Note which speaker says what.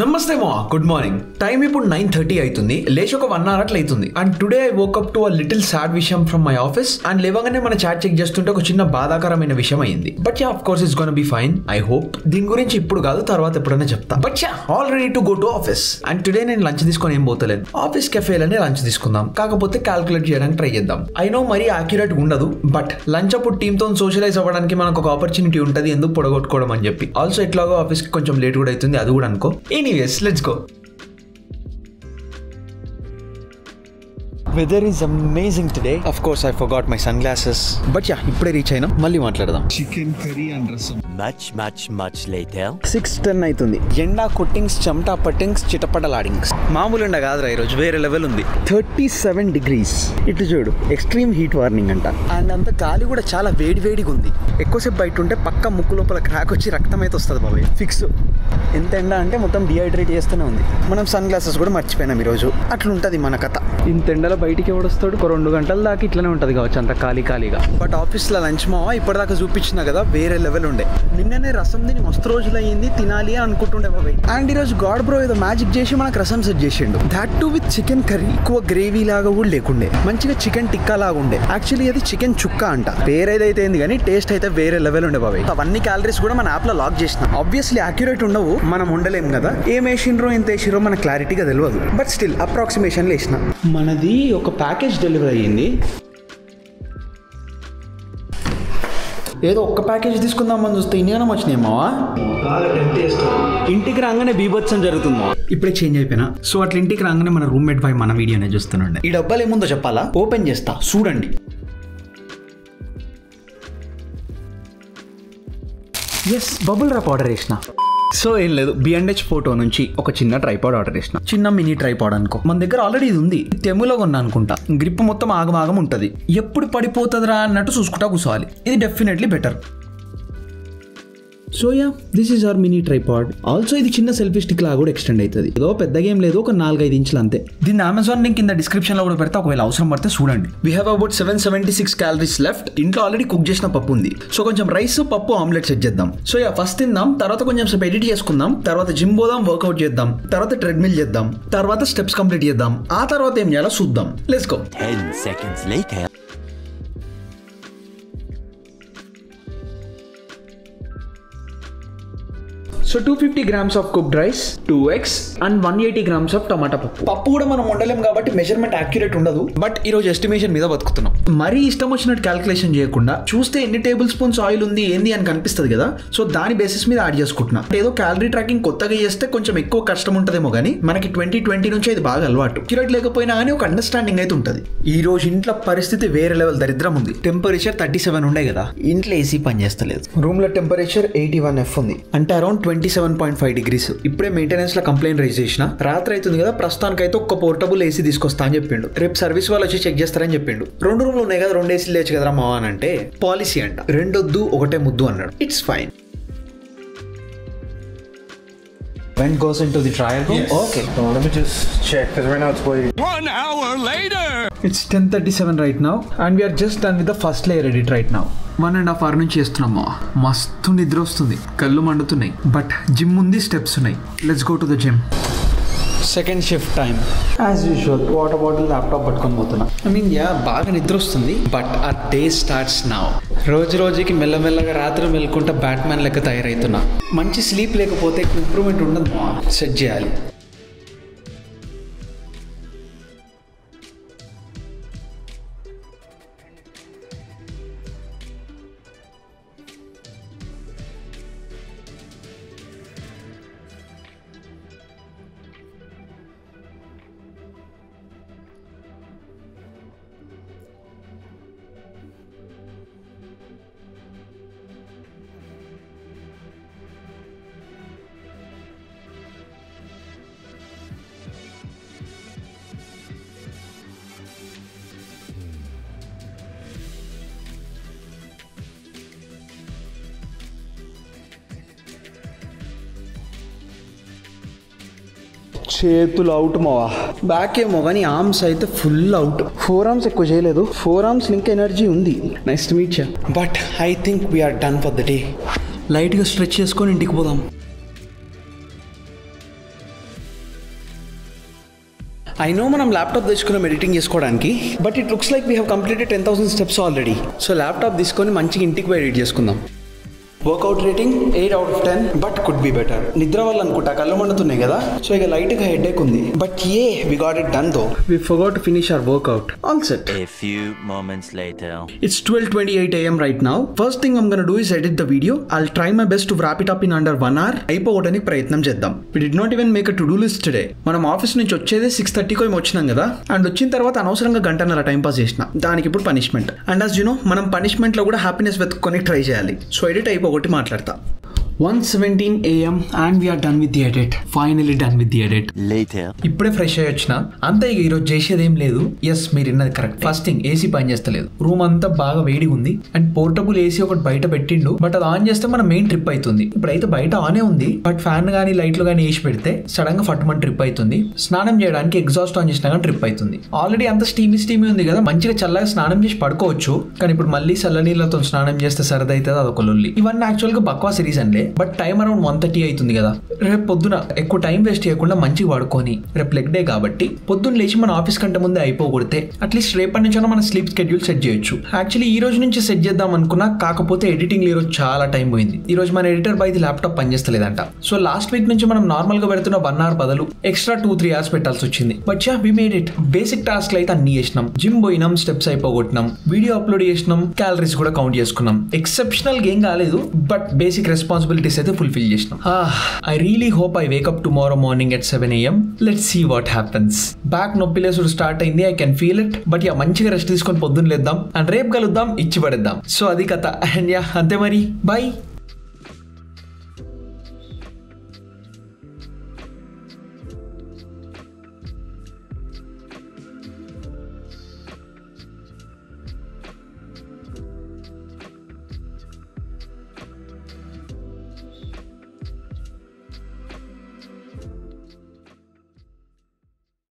Speaker 1: నమస్తే మా good morning. Time ఇప్పుడు 9:30 అవుతుంది. లేచి ఒక 1 hour అట్లా అవుతుంది. And today I woke up to a little sad విషయం ఫ్రమ్ మై ఆఫీస్. అండ్ లేవగానే మన చాట్ చెక్ చేస్తుంటే ఒక చిన్న బాధాకరమైన విషయం అయింది. But yeah of course it's gonna be fine. I hope దీని గురించి ఇప్పుడు కాదు, తర్వాత ఎప్పుడైనా చెప్తా. But yeah all ready to go to office. And today నేను లంచ్ తీసుకొని ఏం పోతలేను. ఆఫీస్ కెఫేలోనే లంచ్ తీసుకుందాం. కాకపోతే క్యాల్కులేట్ చేయడానికి ట్రై చేద్దాం. ఐ నో మరీ యాక్యురేట్ ఉండదు, బట్ లంచ్ అప్పుడు టీమ్ తో సోషలైజ్ అవ్వడానికి మనకు ఒక ఆపర్చునిటీ ఉంటుంది, ఎందుకు పొడగొట్టుకోవడం అని చెప్పి. ఆల్సో ఎట్లాగో ఆఫీస్ కి కొంచెం లేట్ కూడా అవుతుంది, అది కూడా అనుకో. Anyways, let's go. Weather is amazing today. Of course, I forgot my sunglasses. But yeah, ఇప్పుడే రీచ్ అయినా, మళ్ళీ మాట్లాడదాం.
Speaker 2: చికెన్ కర్రీ అండ్ రసం.
Speaker 3: Much later.
Speaker 1: 6:10 అవుతుంది. ఎండా కొట్టింగ్స్, చెమటా పట్టింగ్స్, చిటపటలాడింగ్స్. మామూలు ఎండ కాదురా ఈరోజు, వేరే లెవెల్ ఉంది. 37 degrees. ఇటు చూడు, ఎక్స్ట్రీమ్ హీట్ వార్నింగ్ అంట. అండ్ అంత గాలి కూడా చాలా వేడిగా ఉంది. ఎక్కువసేపు బయట ఉంటే పక్క ముక్కు లోపల క్రాక్ వచ్చి రక్తం అయితే వస్తుంది బాబాయ్, ఫిక్స్. ఎంత ఎండ అంటే మొత్తం డిహైడ్రేట్ చేస్తూనే ఉంది. మనం సన్ గ్లాసెస్ కూడా మర్చిపోయినాం ఈరోజు. అట్లుంటది మన కథ. ఇంత ఎండలో బయటికి ఎవడొస్తాడు? ఒక 2 గంటల దాకా ఇట్లనే ఉంటుంది కావచ్చు, అంత ఖాళీగా. బట్ ఆఫీస్లో లంచ్ మావా ఇప్పటిదాకా చూపించిన కదా, వేరే లెవెల్ ఉండే. నిన్ననే రసం తిని మస్తు రోజులు అయ్యింది, తినాలి అనుకుంటుండే బాబాయ్. అండ్ ఈరోజు గాడ్ బ్రో ఏదో మ్యాజిక్ చేసి మనకు రసం సెట్ చేసిండు. That to with chicken curry. ఎక్కువ గ్రేవీ లాగా కూడా లేకుండే, మంచిగా చికెన్ టిక్కా లాగా ఉండే. యాక్చువల్లీ అది చికెన్ చుక్క అంట, పేరేదైతే ఏంది కానీ టేస్ట్ అయితే వేరే లెవెల్ ఉండే బాబాయ్. అవన్నీ క్యాలరీస్ కూడా మన యాప్ లో లాక్ చేసిన. ఆబ్వియస్లీ యాక్యురేట్ ఉండవు, మనం ఉండలేం కదా. ఏం వేసిండ్రో ఎంత వేసిరో మనకు క్లారిటీగా తెలియదు, బట్ స్టిల్ అప్రాక్సిమేషన్ వేసిన. మనది ఒక ప్యాకేజ్ డెలివరీ అయ్యింది. ఏదో ఒక్క ప్యాకేజ్ తీసుకుందామని చూస్తే ఇన్నిగానే వచ్చినాయేమావా. ఇంటికి రాగానే బీభత్సం జరుగుతుందా. ఇప్పుడే చేంజ్ అయిపోయినా. సో అట్లా ఇంటికి రాగానే మన రూమ్మేట్ బాయ్ మన వీడియోనే చూస్తుండే. ఈ డబ్బాలు ఏముందో చెప్పాలా? ఓపెన్ చేస్తా, చూడండి. ఎస్, బబుల్ ర్యాప్ ఆర్డర్ చేసిన. సో ఏం లేదు, B&H ఫోటో నుంచి ఒక చిన్న ట్రైపాడ్ ఆర్డర్ చేసిన. చిన్న మినీ ట్రైపాడ్ అనుకో. మన దగ్గర ఆల్రెడీ ఇది ఉంది, తెములో కొన్నా అనుకుంటా. గ్రిప్ మొత్తం ఆగమాగం ఉంటుంది, ఎప్పుడు పడిపోతుందిరా అన్నట్టు చూసుకుంటా కూర్చోవాలి. ఇది definitely better. So yeah, this is our mini tripod. Also ఇది చిన్న సెల్ఫీ స్టిక్ లాగా కూడా ఎక్స్టెండ్ అవుతుంది. ఏదో పెద్దగా ఏం లేదు, ఒక 4-5 ఇంచులు అంతే. దీన్ని అమెజాన్ లింక్ కింద డిస్క్రిప్షన్ లో కూడా పెడతా, ఒకవేళ అవసరం పడితే చూడండి. We have about 776 calories left. ఇంట్లో ఆల్రెడీ కుక్ చేసిన పప్పు ఉంది. సో కొంచెం రైస్, పప్పు, ఆమ్లెట్ సెట్ చేద్దాం. సో యా, ఫస్ట్ తిందాం, తర్వాత కొంచెం సేపు ఎడిట్ చేసుకుందాం, తర్వాత జిమ్ పోదాం, వర్కౌట్ చేద్దాం, తర్వాత ట్రెడ్మిల్ చేద్దాం, తర్వాత స్టెప్స్ కంప్లీట్ చేద్దాం, ఆ తర్వాత ఏం చేయాలో చూద్దాం. Let's go.
Speaker 3: 10 seconds later.
Speaker 1: So 250 grams of cooked rice, 2 eggs and 180 grams of టమాటా పప్పు. పప్పు కూడా మనం వండలేం కాబట్టి మెజర్మెంట్ యాక్యురేట్ ఉండదు, బట్ ఈ రోజు ఎస్టిమేషన్ మీద బతుకుతున్నాం. మరీ ఇష్టం వచ్చినట్టు క్యాల్కులేషన్ చేయకుండా చూస్తే ఎన్ని టేబుల్ స్పూన్స్ ఆయిల్ ఉంది ఏంది అని కనిపిస్తుంది కదా. సో దాని బేసిస్ మీద యాడ్ చేసుకుంటున్నా. ఏదో క్యాలరీ ట్రాకింగ్ కొత్తగా చేస్తే కొంచెం ఎక్కువ కష్టం ఉంటుందేమో కానీ మనకి 2020 నుంచి ఇది బాగా అలవాటు. క్యూరేట్ లేకపోయినా కానీ ఒక అండర్స్టాండింగ్ అయితే ఉంటుంది. ఈ రోజు ఇంట్లో పరిస్థితి వేరే లెవెల్ దరిద్రం ఉంది. టెంపరేచర్ 37 ఉండే కదా, ఇంట్లో ఏసీ పని చేస్తలేదు. రూమ్ లో టెంపరేచర్ 81 ఉంది, అంటే అరౌండ్ 27.5 degrees. ఇప్పుడే మెయింటెనెన్స్ లో కంప్లైంట్ రైజ్ చేసిన. రాత్రి అవుతుంది కదా, ప్రస్తుతానికైతే ఒక్క పోర్టబుల్ ఏసీ తీసుకొస్తా అని చెప్పిండు. రేపు సర్వీస్ వాళ్ళు వచ్చి చెక్ చేస్తారని చెప్పిండు. 2 రూమ్లు ఉన్నాయి కదా, 2 ఏసీలు లేచి కదరా మావా అని అంటే పాలసీ అంట. 2 వద్దు, 1 ముద్దు అన్నాడు. It's fine. When goes into the trial room? Yes. Okay.
Speaker 2: So let me just check because right now it's waiting.
Speaker 3: 1 hour later.
Speaker 1: It's 10:37 right now and we are just done with the first layer edit right now. 1.5 hour నుంచి చేస్తున్నాము. మస్తు నిద్ర వస్తుంది, కళ్ళు మండుతున్నాయి, but gym ఉంది, steps ఉన్నాయి. Let's go to the gym. Second shift time as usual. Water bottle, laptop పట్టుకొని పోతున్నా. బాగా నిద్ర వస్తుంది, బట్ ఆ డే స్టార్ట్స్ నౌ. రోజుకి మెల్లమెల్లగా రాత్రి మెల్లుకుంటా బ్యాట్మ్యాన్ లెక్క తయారవుతున్నా. మంచి స్లీప్ లేకపోతే ఇంప్రూవ్మెంట్ ఉండదు, సెట్ చేయాలి. చేతులు అవుట్ మావా. బ్యాక్ ఏమో కానీ ఆర్మ్స్ అయితే ఫుల్ అవుట్. 4 arms ఎక్కువ చేయలేదు, 4 arms ఇంకా ఎనర్జీ ఉంది. Nice to meet you. But I think we're done for the day. లైట్గా స్ట్రెచ్ చేసుకొని ఇంటికి పోదాం. ఐ నో మనం ల్యాప్టాప్ తెచ్చుకున్నాం ఎడిటింగ్ చేసుకోవడానికి, but it looks like we have completed 10,000 steps already. So laptop తీసుకొని మంచిగా ఇంటికి పోయి ఎడిట్ చేసుకుందాం. Workout rating 8 out of 10, but could be better. నిద్ర వల్ల అనుకుంటా కళ్ళు మండుతున్నాయి కదా, సో ఇక లైట్గా హెడేక్ ఉంది. But we got it done though. We forgot to finish our workout. All set.
Speaker 3: A few moments later.
Speaker 1: It's 12:28 AM right now. First thing I'm gonna do is edit the video. I'll try my best to wrap it up in under 1 hour. అయిపోవడానికి ప్రయత్నం చేద్దాం. We did not even make a to-do list today. మనం office నుంచి వచ్చేదే 6:30కి ఏమో వచ్చినాం కదా, and వచ్చిన తర్వాత అనవసరంగా గంటన్నర టైం పాస్ చేసిన. దానికి ఇప్పుడు punishment. And as you know, మనం పనిష్మెంట్ లో కూడా హ్యాపీనెస్ వెతుక్కొని ట్రై చేయాలి. సో ఎడిట్ ఒకటి మాట్లాడతా. 1:17 AM and we are done with the edit. Finally done with the edit.
Speaker 3: Later.
Speaker 4: ఇప్పుడే ఫ్రెష్ అయ్యి వచ్చిన. అంతా ఇక ఈరోజు చేసేది ఏం లేదు. ఎస్, మీరు విన్నది కరెక్ట్. ఫస్ట్ థింగ్, ఏసీ పని చేస్తలేదు. రూమ్ అంతా బాగా వేడి ఉంది. అండ్ పోర్టబుల్ ఏసీ ఒకటి బయట పెట్టిండు, బట్ అది ఆన్ చేస్తే మన మెయిన్ ట్రిప్ అవుతుంది. ఇప్పుడైతే బయట ఆనే ఉంది, బట్ ఫ్యాన్ గానీ లైట్లు గానీ వేసి పెడితే సడన్ గా ఫట్టుమని ట్రిప్ అవుతుంది. స్నానం చేయడానికి ఎగ్జాస్ట్ ఆన్ చేసినా కానీ ట్రిప్ అవుతుంది. ఆల్రెడీ అంత స్టీమీ ఉంది కదా, మంచిగా చల్లగా స్నానం చేసి పడుకోవచ్చు. కానీ ఇప్పుడు మళ్ళీ చల్ల నీళ్ళతో స్నానం చేస్తే సరదా అవుతుంది, అదొక లొల్లి. ఇవన్నీ యాక్చువల్ గా బక్వాస్ రీజన్లే, బట్ టైం అరౌండ్ 1:30 అవుతుంది కదా. రేపు పొద్దున ఎక్కువ టైం వేస్ట్ చేయకుండా మంచిగా పడుకొని, రేపు లెగ్ డే కాబట్టి పొద్దున్న లేచి మన ఆఫీస్ కంటే ముందే అయిపోకూడితే అట్లీస్ట్ రేపటి నుంచి మన స్లీప్ స్కెడ్యూల్ సెట్ చేయొచ్చు. యాక్చువల్లీ ఈ రోజు నుంచి సెట్ చేద్దాం అనుకున్నా, కాకపోతే ఎడిటింగ్ ఈ రోజు చాలా టైం పోయింది. ఈ రోజు మన ఎడిటర్ బై ల్యాప్టాప్ పనిచేస్తలేదంట. సో లాస్ట్ వీక్ నుంచి మనం నార్మల్ గా పెడుతున్న 1 hour బదులు ఎక్స్ట్రా 2-3 hours పెట్టాల్సి వచ్చింది. But we made it. Basic task అయితే అన్ని చేసినాం. జిమ్ పోయినాం, స్టెప్స్ అయిపోగొట్టినాం, వీడియో అప్లోడ్ చేసినాం, క్యాలరీస్ కూడా కౌంట్ చేసుకున్నాం. ఎక్సెప్షనల్ గా ఏం కాలేదు, బట్ బేసిక్ రెస్పాన్సిబిలిటీస్ అయితే ఫుల్ఫిల్ చేసినాం. I really hope I wake up tomorrow morning at 7 AM. Let's see what happens. Back నొప్పి లేసుడు స్టార్ట్ అయింది, I can feel it. But మంచిగా రెస్ట్ తీసుకొని పొద్దున్న లేద్దాం, అండ్ రేపు కలుద్దాం, ఇచ్చి పడేద్దాం. సో అది కథ. అండ్ అంతే మరి, బై.